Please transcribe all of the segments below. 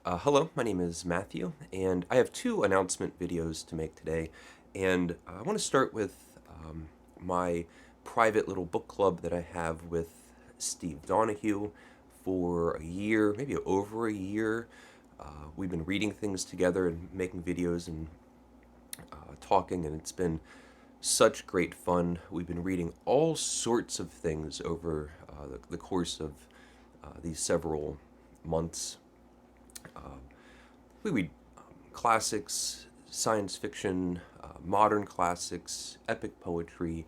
Hello, my name is Matthew, and I have two announcement videos to make today. And I want to start with my private little book club that I have with Steve Donahue for a year, maybe over a year. We've been reading things together and making videos and talking, and it's been such great fun. We've been reading all sorts of things over the course of these several months. We read classics, science fiction, modern classics, epic poetry,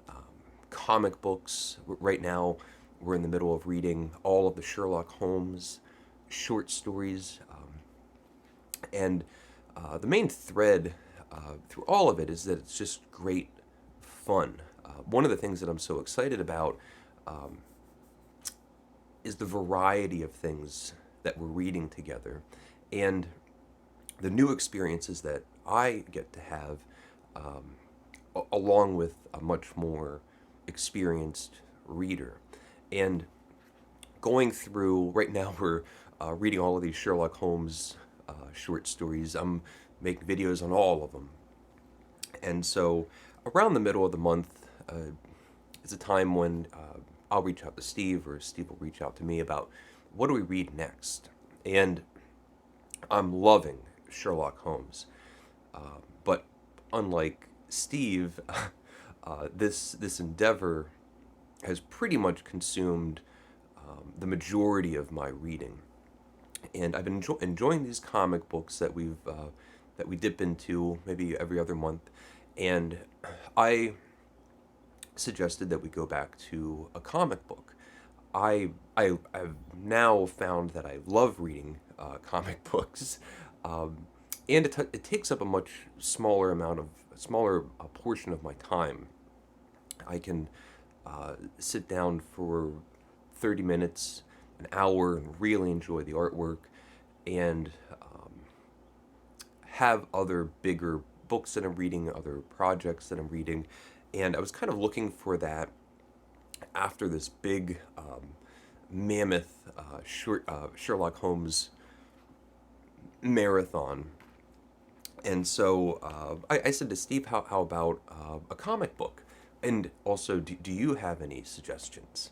um, comic books. Right now, we're in the middle of reading all of the Sherlock Holmes short stories. And the main thread through all of it is that it's just great fun. One of the things that I'm so excited about um, is the variety of things that we're reading together. And the new experiences that I get to have, um, along with a much more experienced reader. And going through, right now, we're reading all of these Sherlock Holmes short stories. I'm making videos on all of them. And so around the middle of the month is a time when I'll reach out to Steve, or Steve will reach out to me about what do we read next. And I'm loving Sherlock Holmes. But unlike Steve, this endeavor has pretty much consumed the majority of my reading, and I've been enjoying these comic books that we dip into maybe every other month, and I suggested that we go back to a comic book. I've now found that I love reading comic books, um, and it takes up a much smaller portion of my time. I can sit down for 30 minutes, an hour, and really enjoy the artwork, and have other bigger books that I'm reading, other projects that I'm reading, and I was kind of looking for that after this big mammoth Sherlock Holmes marathon. And so I said to Steve, how about a comic book? And also, do you have any suggestions?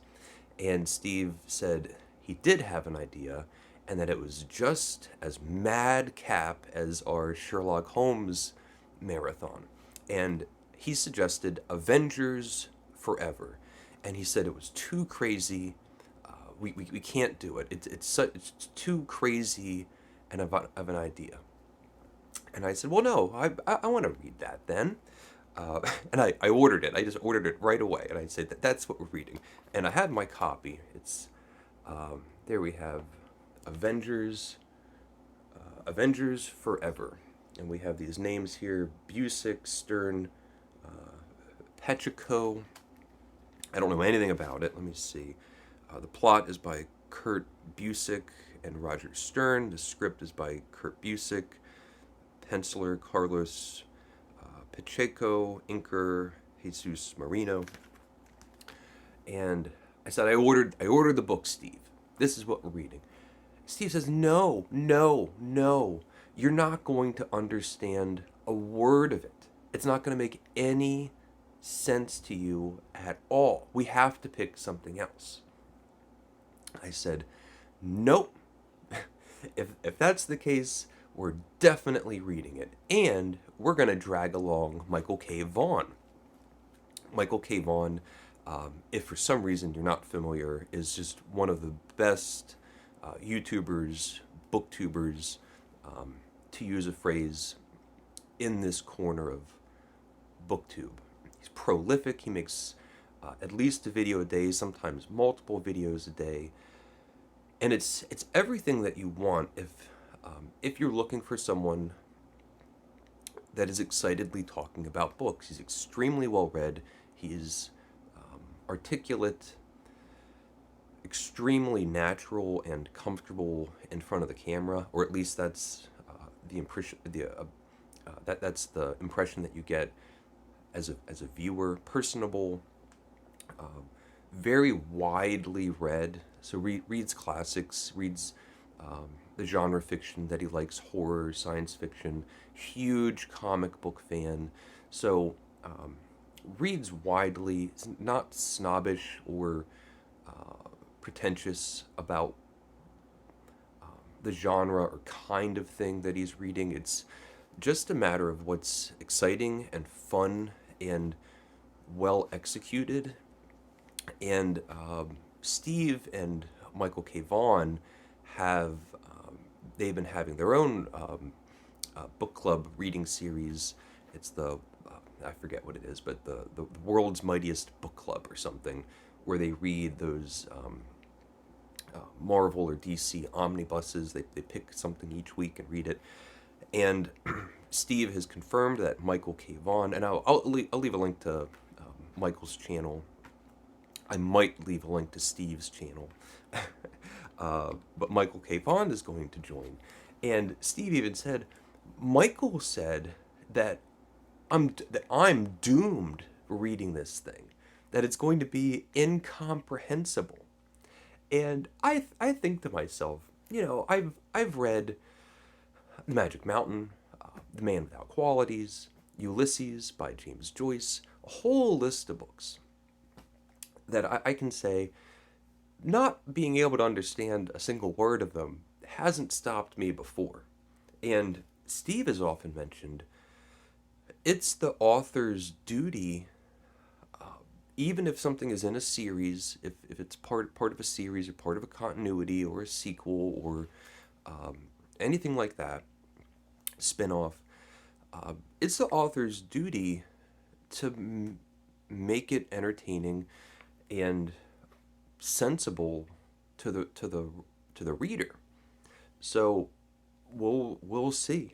And Steve said he did have an idea, and that it was just as madcap as our Sherlock Holmes marathon. And he suggested Avengers Forever. And he said it was too crazy. We can't do it. It's too crazy and of an idea. And I said, well, no, I want to read that then. And I ordered it. I just ordered it right away. And I said, that's what we're reading. And I had my copy. There we have Avengers, Avengers Forever. And we have these names here: Busick, Stern, Petrico. I don't know anything about it. Let me see. The plot is by Kurt Busick and Roger Stern. The script is by Kurt Busick, penciler Carlos Pacheco, inker Jesus Marino. And I said, I ordered the book, Steve. This is what we're reading. Steve says, no, no, no. You're not going to understand a word of it. It's not going to make any sense to you at all. We have to pick something else. I said, nope. If that's the case, we're definitely reading it. And we're going to drag along Michael K. Vaughan. Michael K. Vaughan, if for some reason you're not familiar, is just one of the best YouTubers, booktubers, to use a phrase, in this corner of booktube. He's prolific. He makes at least a video a day, sometimes multiple videos a day. And it's everything that you want if you're looking for someone that is excitedly talking about books. He's extremely well read. He is articulate, extremely natural and comfortable in front of the camera, or at least that's the impression. That's the impression that you get as a viewer. Personable, very widely read. So reads classics, reads the genre fiction that he likes, horror, science fiction, huge comic book fan. So, reads widely, is not snobbish or pretentious about the genre or kind of thing that he's reading. It's just a matter of what's exciting and fun and well executed. And Steve and Michael K. Vaughan have they've been having their own book club reading series. It's the I forget what it is, but the world's mightiest book club or something, where they read those Marvel or DC omnibuses. They pick something each week and read it. And Steve has confirmed that Michael K. Vaughan, and I'll leave a link to Michael's channel. I might leave a link to Steve's channel. But Michael K. Vaughan is going to join. And Steve even said, Michael said that I'm doomed reading this thing, that it's going to be incomprehensible. And I think to myself, I've read The Magic Mountain, The Man Without Qualities, Ulysses by James Joyce, a whole list of books that I can say, not being able to understand a single word of them hasn't stopped me before. And Steve has often mentioned it's the author's duty, even if something is in a series, if it's part of a series or part of a continuity or a sequel or anything like that, spin-off, it's the author's duty to make it entertaining and sensible to the reader. So we'll see.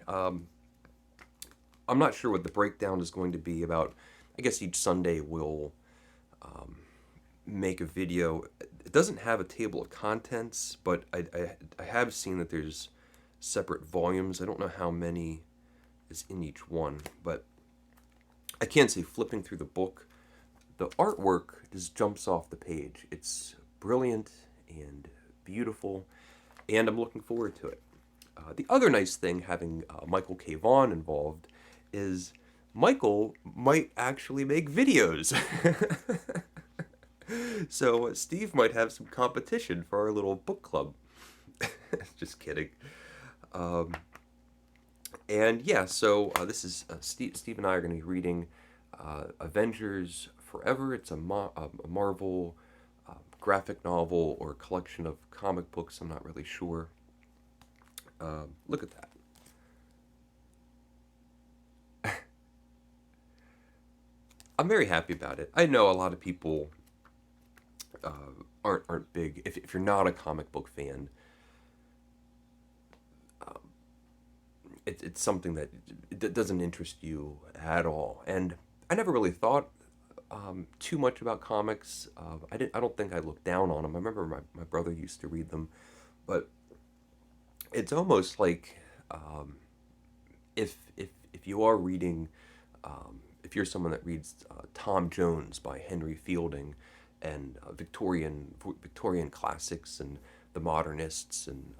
I'm not sure what the breakdown is going to be about. I guess each Sunday we'll make a video. It doesn't have a table of contents, but I have seen that there's separate volumes. I don't know how many is in each one, but I can say flipping through the book, the artwork just jumps off the page. It's brilliant and beautiful, and I'm looking forward to it. The other nice thing having Michael K. Vaughan involved is Michael might actually make videos. So Steve might have some competition for our little book club. Just kidding. And yeah, so this is Steve and I are going to be reading Avengers Forever. It's a Marvel graphic novel or collection of comic books. I'm not really sure. Look at that. I'm very happy about it. I know a lot of people aren't big. If you're not a comic book fan, it's something that doesn't interest you at all. And I never really thought too much about comics. I don't think I looked down on them. I remember my brother used to read them, but it's almost like if you are reading, if you're someone that reads Tom Jones by Henry Fielding and Victorian classics and the modernists and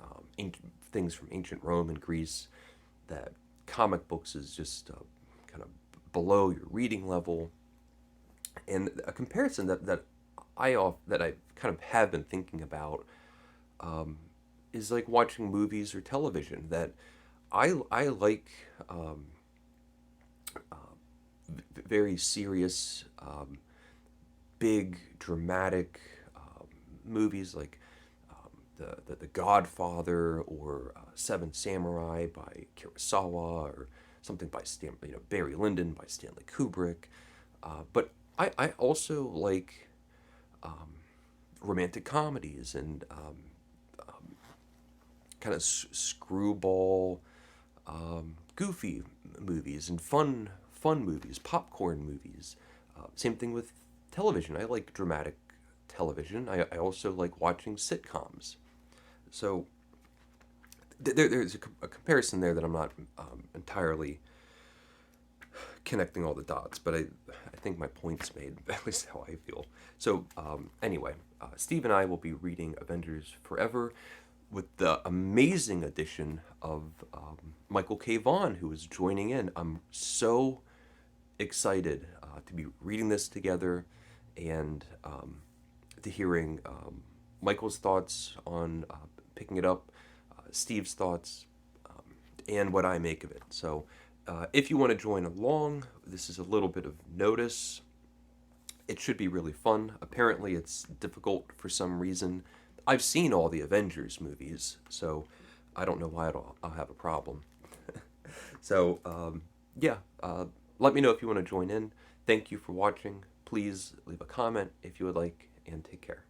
things from ancient Rome and Greece, that comic books is just kind of below your reading level. And a comparison that I kind of have been thinking about is like watching movies or television. That I like very serious, big, dramatic movies like the Godfather or Seven Samurai by Kurosawa or something by Barry Lyndon by Stanley Kubrick. But I also like romantic comedies and kind of screwball, goofy movies and fun movies, popcorn movies. Same thing with television. I like dramatic television. I also like watching sitcoms. So there's a comparison there that I'm not entirely connecting all the dots, but I think my point's made, at least how I feel. So anyway, Steve and I will be reading Avengers Forever. with the amazing addition of Michael K. Vaughan, who is joining in. I'm so excited to be reading this together and to hearing Michael's thoughts on picking it up, Steve's thoughts, and what I make of it. So if you want to join along, this is a little bit of notice. It should be really fun. Apparently, it's difficult for some reason. I've seen all the Avengers movies, so I don't know why I'll have a problem. So, yeah, let me know if you want to join in. Thank you for watching. Please leave a comment if you would like, and take care.